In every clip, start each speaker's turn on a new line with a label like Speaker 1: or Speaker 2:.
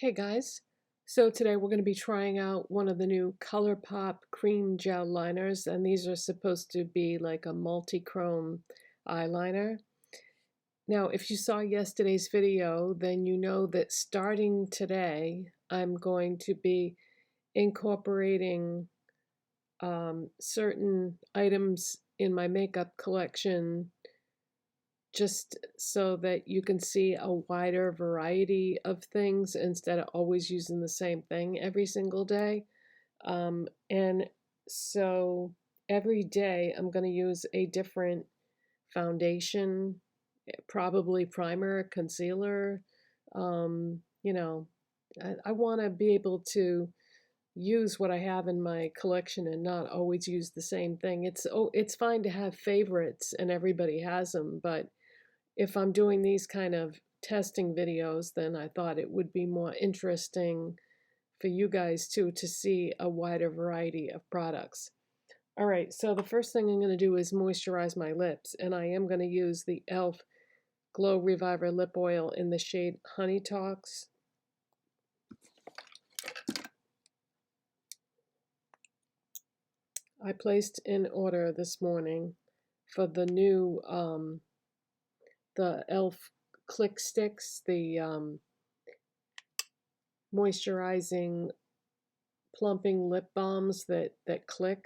Speaker 1: Hey guys, so today we're going to be trying out one of the new Colourpop Cream Gel Liners, and these are supposed to be like a multi-chrome eyeliner. Now, if you saw yesterday's video, then you know that starting today, I'm going to be incorporating certain items in my makeup collection just so that you can see a wider variety of things instead of always using the same thing every single day. And so every day I'm going to use a different foundation, probably primer, concealer. You know, I want to be able to use what I have in my collection and not always use the same thing. It's fine to have favorites and everybody has them, but if I'm doing these kind of testing videos, then I thought it would be more interesting for you guys too to see a wider variety of products. All right, so the first thing I'm going to do is moisturize my lips, and I am going to use the e.l.f. Glow Reviver Lip Oil in the shade Honey Talks. I placed in order this morning for the new the e.l.f. Click Sticks, the moisturizing plumping lip balms that click.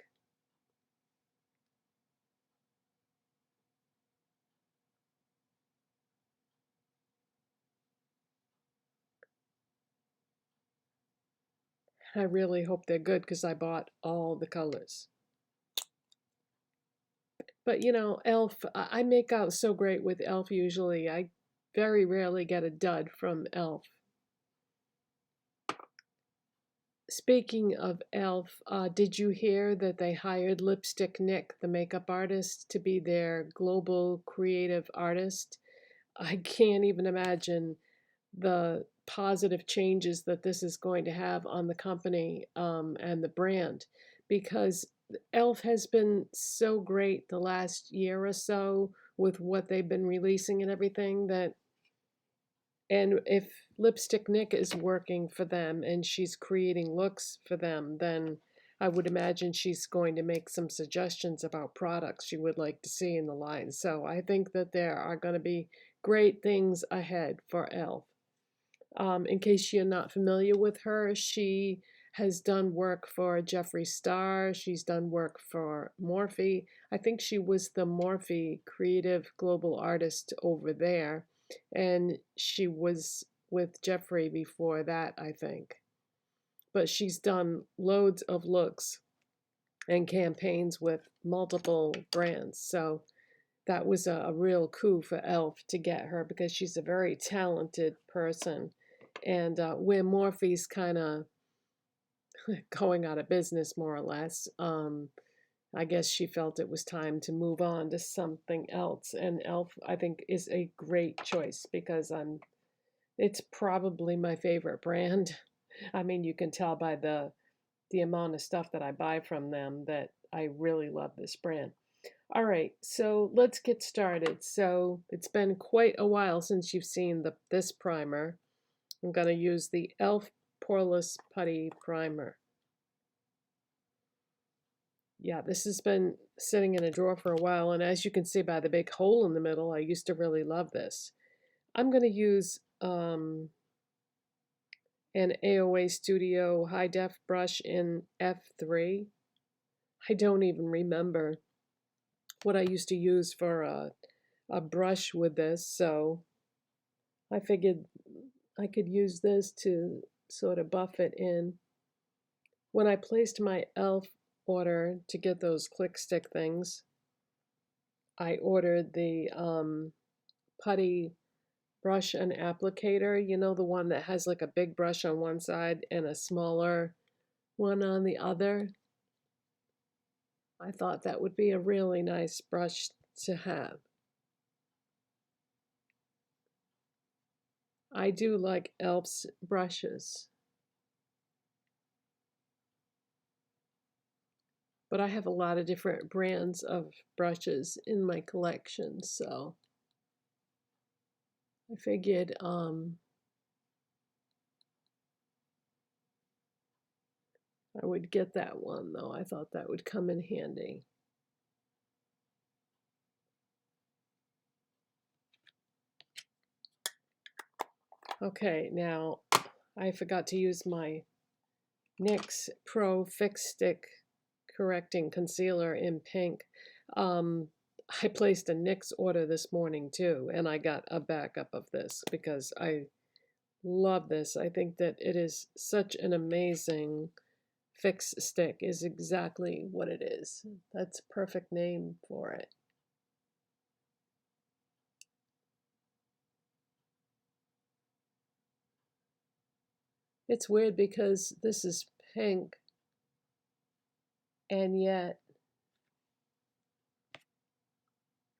Speaker 1: I really hope they're good because I bought all the colors. But you know, e.l.f., I make out so great with e.l.f. usually. I very rarely get a dud from e.l.f. Speaking of e.l.f., did you hear that they hired Lipstick Nick, the makeup artist, to be their global creative artist? I can't even imagine the positive changes that this is going to have on the company and the brand, because e.l.f. has been so great the last year or so with what they've been releasing and everything and if Lipstick Nick is working for them and she's creating looks for them, then I would imagine she's going to make some suggestions about products she would like to see in the line. So I think that there are going to be great things ahead for e.l.f. In case you're not familiar with her, she has done work for Jeffree Star. She's done work for Morphe. I think she was the Morphe creative global artist over there. And she was with Jeffree before that, I think. But she's done loads of looks and campaigns with multiple brands. So that was a real coup for e.l.f. to get her because she's a very talented person. And where Morphe's kind of going out of business, more or less, I guess she felt it was time to move on to something else. And e.l.f., I think, is a great choice because it's probably my favorite brand. I mean, you can tell by the amount of stuff that I buy from them that I really love this brand. All right, so let's get started. So it's been quite a while since you've seen this primer. I'm going to use the e.l.f. Poreless Putty Primer. Yeah, this has been sitting in a drawer for a while, and as you can see by the big hole in the middle, I used to really love this. I'm going to use an AOA Studio High Def brush in F3. I don't even remember what I used to use for a brush with this, so I figured I could use this to sort of buff it in. When I placed my e.l.f. order to get those click stick things, I ordered the putty brush and applicator, you know, the one that has like a big brush on one side and a smaller one on the other. I thought that would be a really nice brush to have. I do like e.l.f.'s brushes, but I have a lot of different brands of brushes in my collection, so I figured I would get that one though. I thought that would come in handy. Okay, now I forgot to use my NYX Pro Fix Stick Correcting Concealer in pink. I placed a NYX order this morning too, and I got a backup of this because I love this. I think that it is such an amazing fix stick, is exactly what it is. That's a perfect name for it. It's weird because this is pink, and yet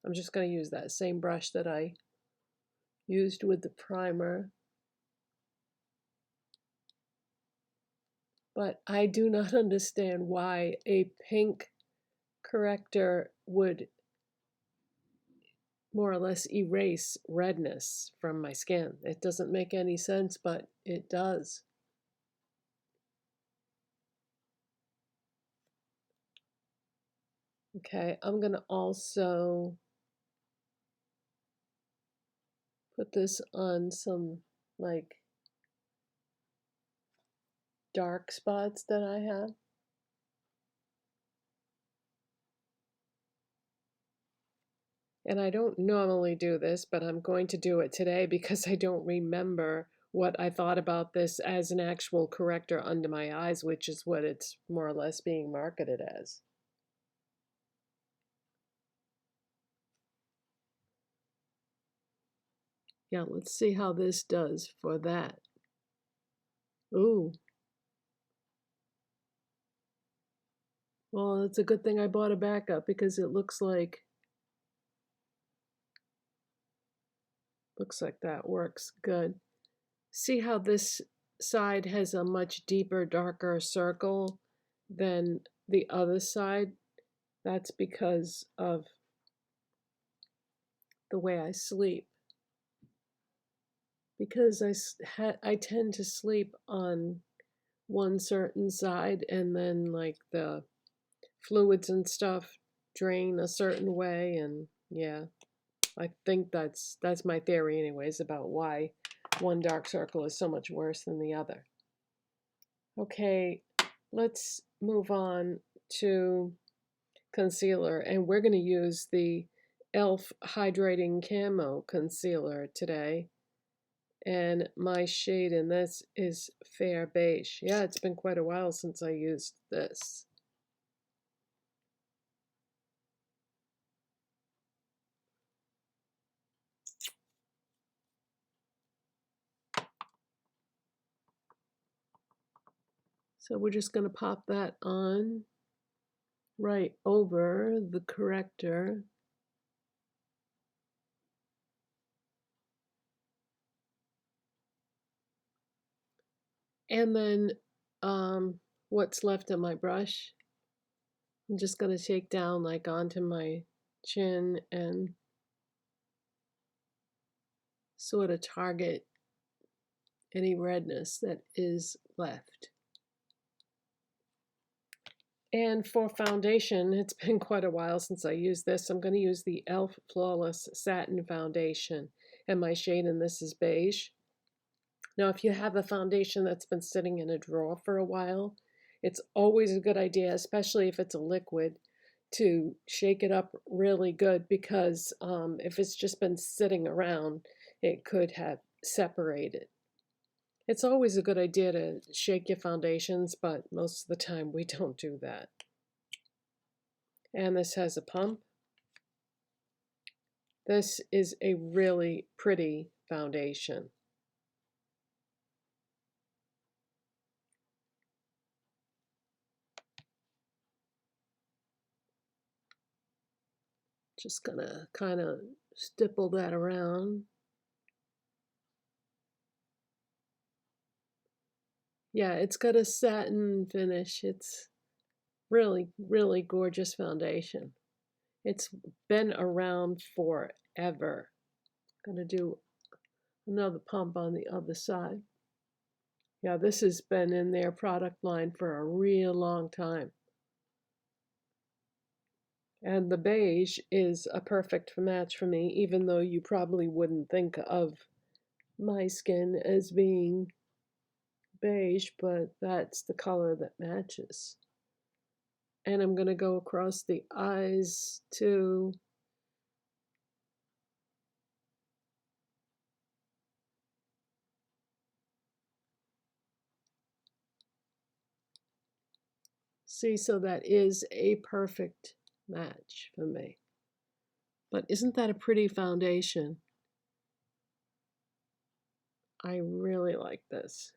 Speaker 1: I'm just going to use that same brush that I used with the primer. But I do not understand why a pink corrector would more or less erase redness from my skin. It doesn't make any sense, but it does. Okay, I'm going to also put this on some like dark spots that I have. And I don't normally do this, but I'm going to do it today because I don't remember what I thought about this as an actual corrector under my eyes, which is what it's more or less being marketed as. Yeah, let's see how this does for that. Ooh. Well, it's a good thing I bought a backup because it looks like that works good. See how this side has a much deeper, darker circle than the other side? That's because of the way I sleep. Because I tend to sleep on one certain side, and then like the fluids and stuff drain a certain way, and yeah, I think that's my theory anyways about why one dark circle is so much worse than the other. Okay, let's move on to concealer, and we're going to use the e.l.f. Hydrating Camo Concealer today. And my shade in this is Fair Beige. Yeah, it's been quite a while since I used this. So we're just going to pop that on right over the corrector. And then what's left of my brush, I'm just going to take down like onto my chin and sort of target any redness that is left. And for foundation, it's been quite a while since I used this. I'm going to use the e.l.f. Flawless Satin Foundation, and my shade in this is Beige. Now, if you have a foundation that's been sitting in a drawer for a while, it's always a good idea, especially if it's a liquid, to shake it up really good, because if it's just been sitting around, it could have separated. It's always a good idea to shake your foundations, but most of the time we don't do that. And this has a pump. This is a really pretty foundation. Just gonna kind of stipple that around. Yeah, it's got a satin finish. It's really, really gorgeous foundation. It's been around forever. Gonna do another pump on the other side. Yeah, this has been in their product line for a real long time. And the beige is a perfect match for me, even though you probably wouldn't think of my skin as being beige, but that's the color that matches. And I'm going to go across the eyes too. See, so that is a perfect match for me. But isn't that a pretty foundation? I really like this.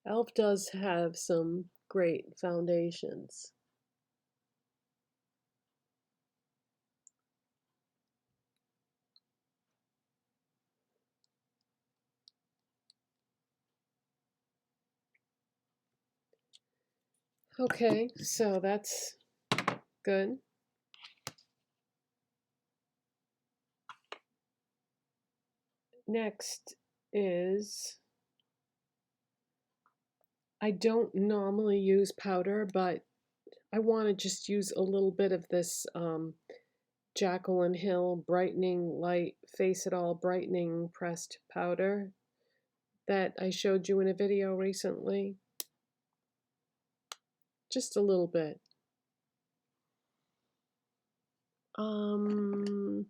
Speaker 1: e.l.f. does have some great foundations. Okay, so that's good. Next is, I don't normally use powder, but I want to just use a little bit of this Jaclyn Hill Brightening Light Face It All Brightening Pressed Powder that I showed you in a video recently. Just a little bit. I'm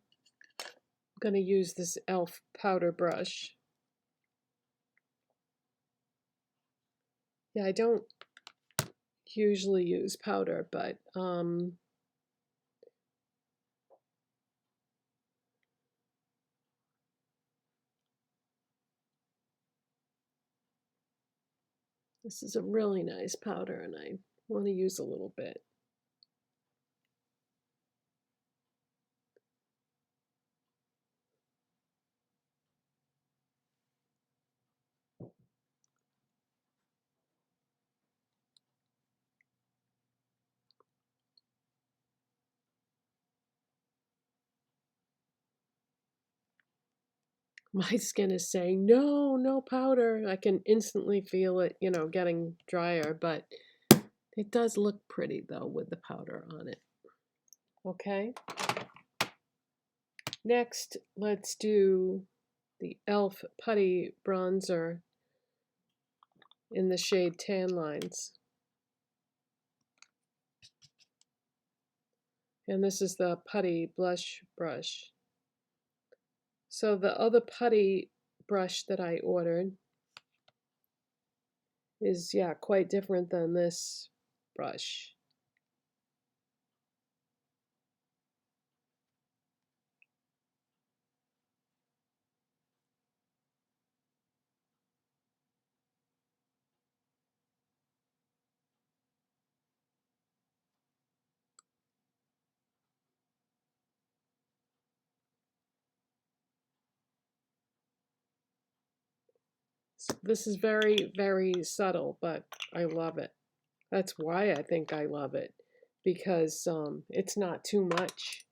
Speaker 1: going to use this e.l.f. powder brush. Yeah, I don't usually use powder, but this is a really nice powder and I want to use a little bit. My skin is saying, no, no powder. I can instantly feel it, you know, getting drier, but it does look pretty though with the powder on it. Okay. Next, let's do the e.l.f. Putty Bronzer in the shade Tan Lines. And this is the Putty Blush Brush. So the other putty brush that I ordered is, yeah, quite different than this brush. So this is very, very subtle, but I love it. That's why I think I love it, because it's not too much.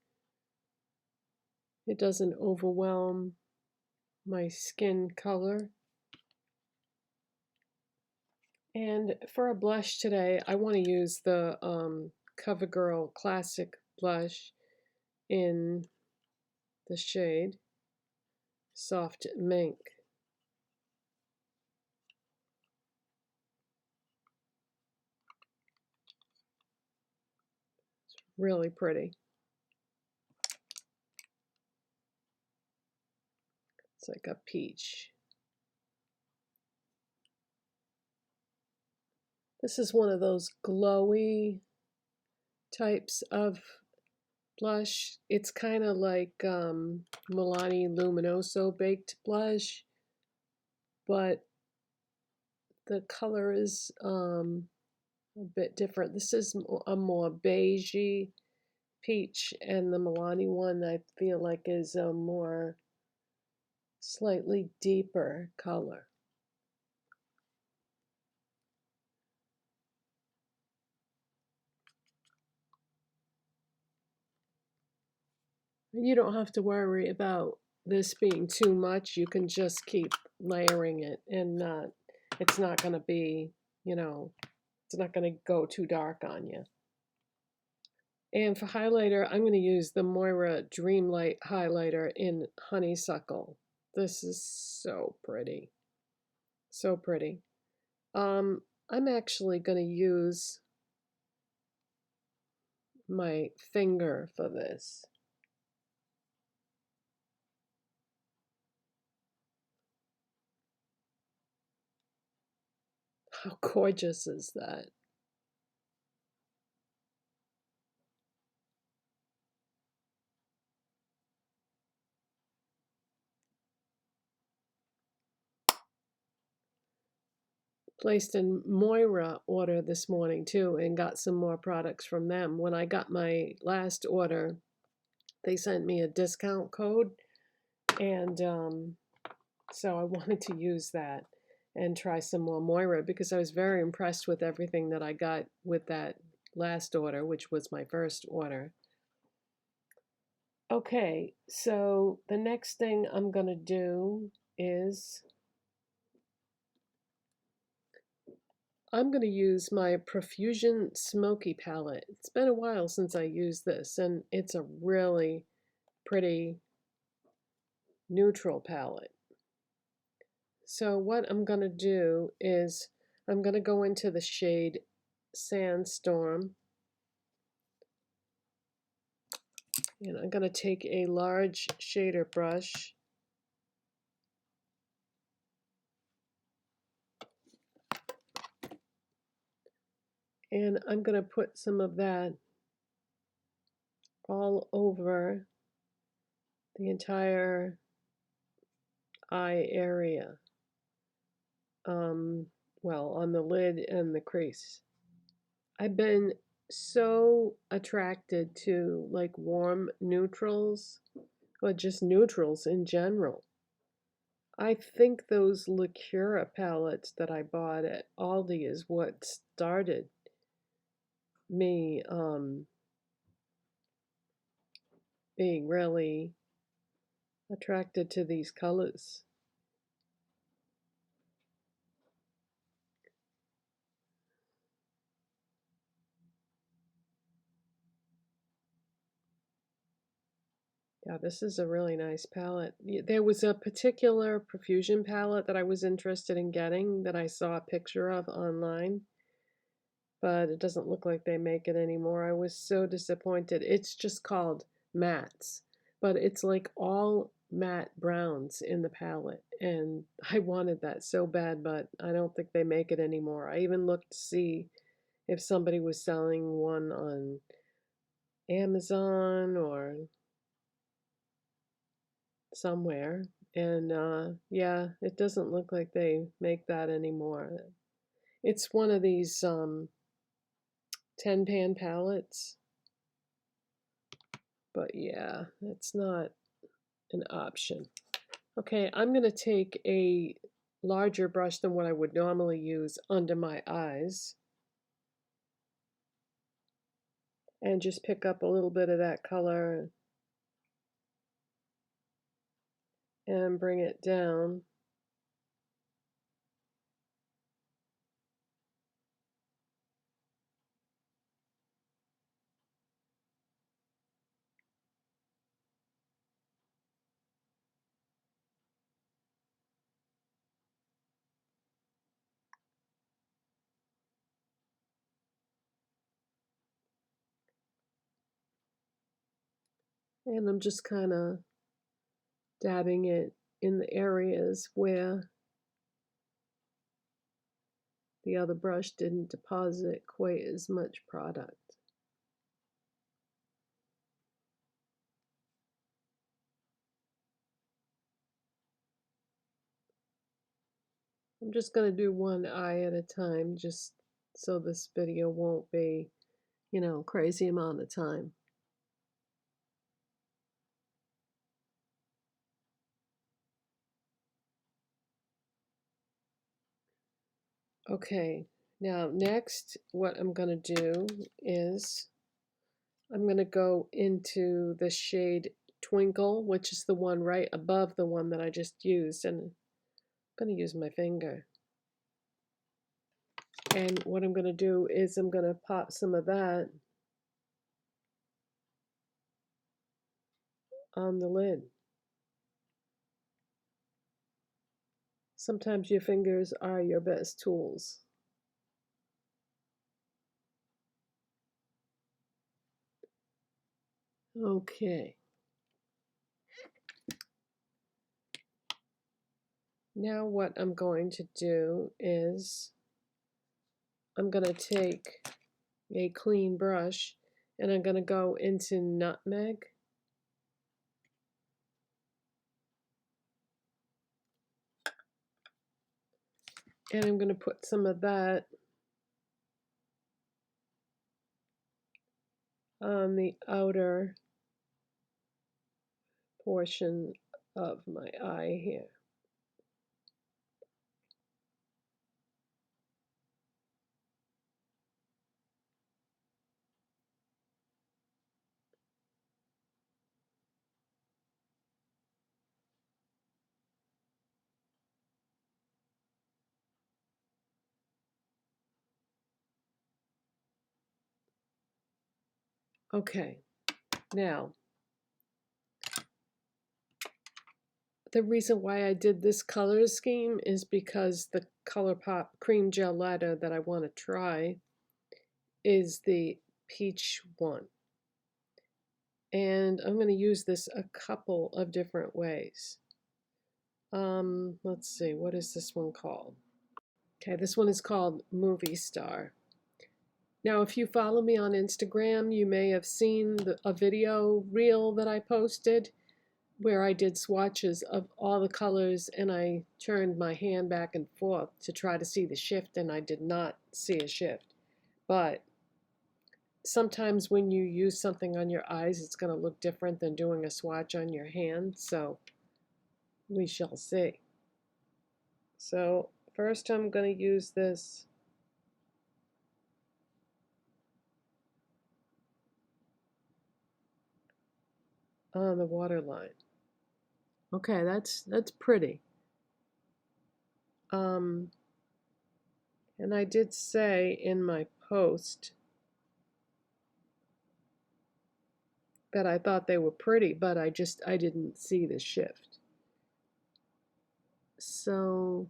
Speaker 1: It doesn't overwhelm my skin color. And for a blush today, I want to use the CoverGirl Classic Blush in the shade Soft Mink. It's really pretty. It's like a peach. This is one of those glowy types of blush. It's kind of like Milani Luminoso Baked Blush, but the color is a bit different. This is a more beigey peach, and the Milani one I feel like is a more slightly deeper color. And you don't have to worry about this being too much, you can just keep layering it and it's not going to be, you know, it's not going to go too dark on you. And for highlighter, I'm going to use the Moira Dreamlight highlighter in Honeysuckle. This is so pretty. So pretty. I'm actually going to use my finger for this. How gorgeous is that? Placed in Moira order this morning too and got some more products from them. When I got my last order, they sent me a discount code, and so I wanted to use that and try some more Moira because I was very impressed with everything that I got with that last order, which was my first order. Okay, so the next thing I'm going to do is I'm going to use my Profusion Smoky palette. It's been a while since I used this, and it's a really pretty neutral palette. So what I'm going to do is I'm going to go into the shade Sandstorm, and I'm going to take a large shader brush and I'm going to put some of that all over the entire eye area. Well, on the lid and the crease. I've been so attracted to like warm neutrals or just neutrals in general. I think those Lacura palettes that I bought at Aldi is what started me being really attracted to these colors. Yeah, this is a really nice palette. There was a particular Profusion palette that I was interested in getting that I saw a picture of online, but it doesn't look like they make it anymore. I was so disappointed. It's just called Mattes, but it's like all matte browns in the palette, and I wanted that so bad, but I don't think they make it anymore. I even looked to see if somebody was selling one on Amazon or somewhere, and yeah, it doesn't look like they make that anymore. It's one of these 10 pan palettes, but yeah, it's not an option. Okay, I'm going to take a larger brush than what I would normally use under my eyes and just pick up a little bit of that color and bring it down. And I'm just kind of dabbing it in the areas where the other brush didn't deposit quite as much product. I'm just going to do one eye at a time just so this video won't be, you know, crazy amount of time. Okay, now next what I'm going to do is I'm going to go into the shade Twinkle, which is the one right above the one that I just used, and I'm going to use my finger. And what I'm going to do is I'm going to pop some of that on the lid. Sometimes your fingers are your best tools. Okay. Now what I'm going to do is I'm going to take a clean brush and I'm going to go into Nutmeg. And I'm going to put some of that on the outer portion of my eye here. Okay, now the reason why I did this color scheme is because the Colourpop Cream Gel-Letta that I want to try is the peach one. And I'm going to use this a couple of different ways. Let's see, what is this one called? Okay, this one is called Movie Star. Now, if you follow me on Instagram, you may have seen a video reel that I posted where I did swatches of all the colors and I turned my hand back and forth to try to see the shift, and I did not see a shift. But sometimes when you use something on your eyes, it's going to look different than doing a swatch on your hand, so we shall see. So first I'm going to use this on the waterline. Okay, that's pretty. And I did say in my post that I thought they were pretty, but I didn't see the shift. So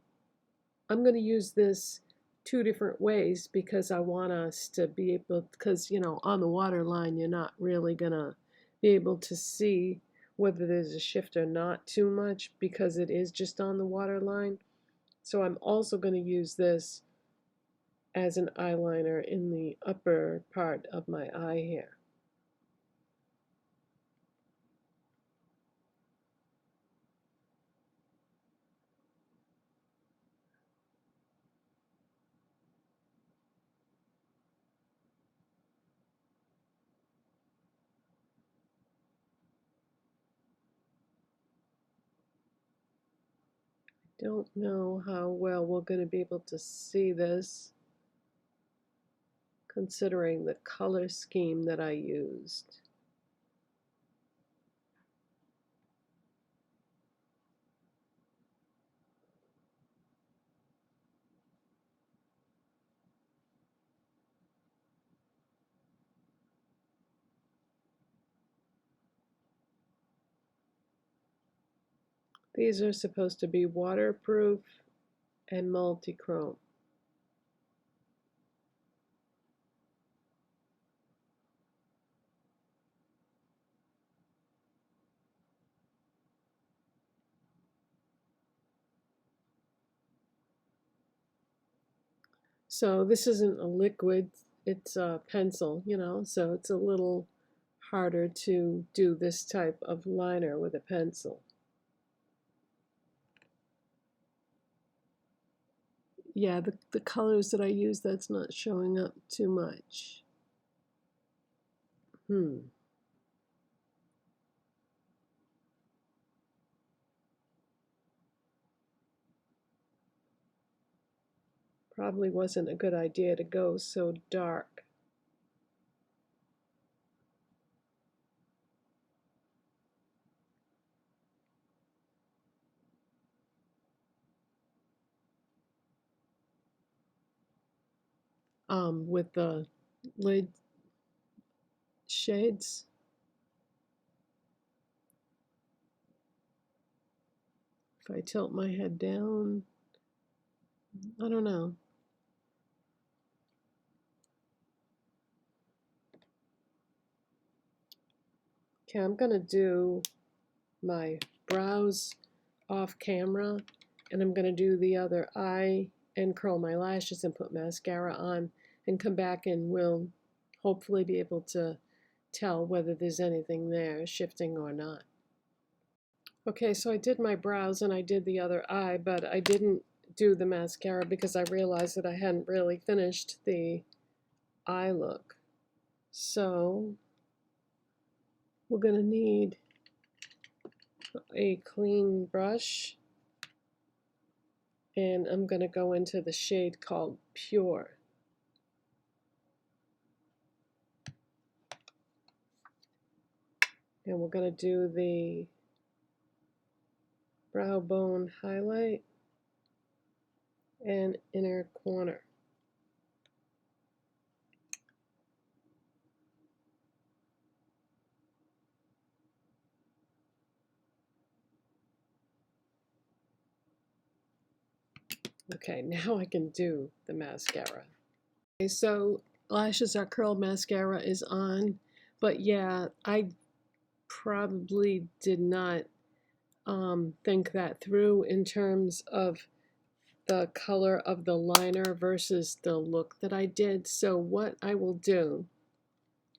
Speaker 1: I'm going to use this two different ways because I want us to be able, because you know, on the waterline you're not really going to be able to see whether there's a shift or not too much because it is just on the waterline. So I'm also going to use this as an eyeliner in the upper part of my eye here. Don't know how well we're going to be able to see this considering the color scheme that I used. These are supposed to be waterproof and multi-chrome. So this isn't a liquid, it's a pencil, you know, so it's a little harder to do this type of liner with a pencil. Yeah, the colors that I use, that's not showing up too much. Probably wasn't a good idea to go so dark. with the lid shades. If I tilt my head down, I don't know. Okay, I'm gonna do my brows off camera, and I'm gonna do the other eye and curl my lashes and put mascara on and come back, and we'll hopefully be able to tell whether there's anything there shifting or not. Okay, so I did my brows and I did the other eye, but I didn't do the mascara because I realized that I hadn't really finished the eye look. So we're gonna need a clean brush, and I'm gonna go into the shade called Pure. And we're gonna do the brow bone highlight and inner corner. Okay, now I can do the mascara. Okay, so lashes are curled, mascara is on, but yeah, I probably did not think that through in terms of the color of the liner versus the look that I did. So what I will do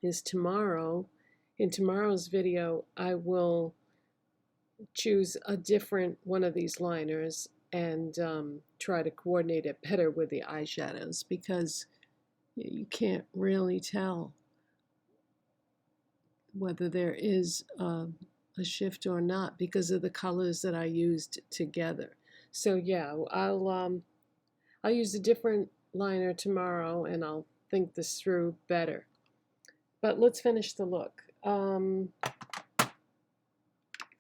Speaker 1: is in tomorrow's video, I will choose a different one of these liners and try to coordinate it better with the eyeshadows, because you can't really tell whether there is a shift or not because of the colors that I used together. So yeah, I'll use a different liner tomorrow and I'll think this through better. But let's finish the look.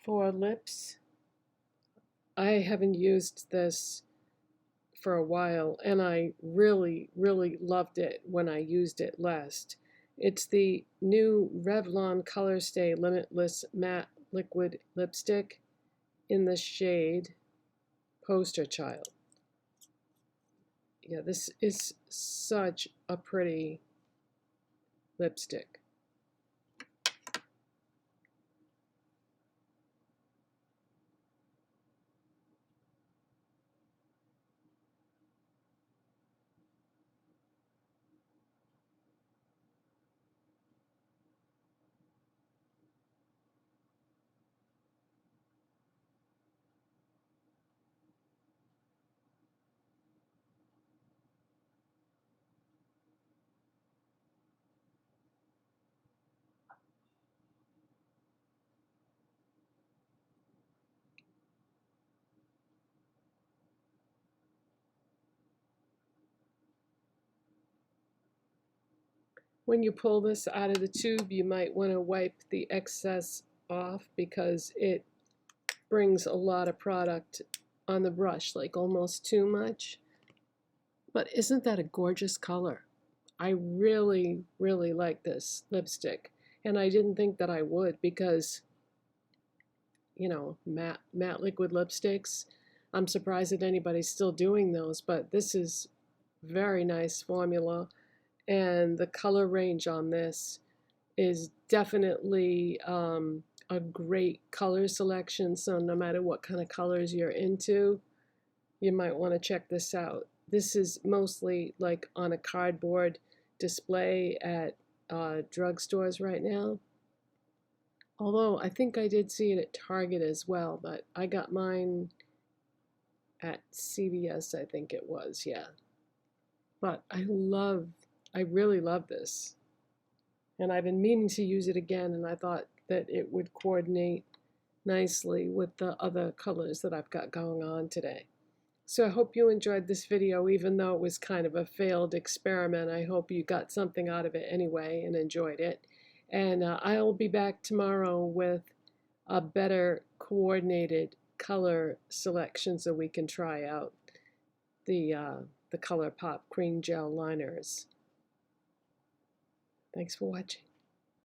Speaker 1: For lips, I haven't used this for a while, and I really, really loved it when I used it last. It's the new Revlon Colorstay Limitless Matte Liquid Lipstick in the shade Poster Child. Yeah, this is such a pretty lipstick. When you pull this out of the tube, you might want to wipe the excess off because it brings a lot of product on the brush, like almost too much. But isn't that a gorgeous color? I really, really like this lipstick. And I didn't think that I would because, you know, matte liquid lipsticks, I'm surprised that anybody's still doing those, but this is very nice formula. And the color range on this is definitely a great color selection. So no matter what kind of colors you're into, you might want to check this out. This is mostly like on a cardboard display at drugstores right now. Although I think I did see it at Target as well, but I got mine at CVS, I think it was, yeah. But I really love this. And I've been meaning to use it again, and I thought that it would coordinate nicely with the other colors that I've got going on today. So I hope you enjoyed this video, even though it was kind of a failed experiment. I hope you got something out of it anyway and enjoyed it. And I'll be back tomorrow with a better coordinated color selection so we can try out the Colourpop Cream Gel liners. Thanks for watching.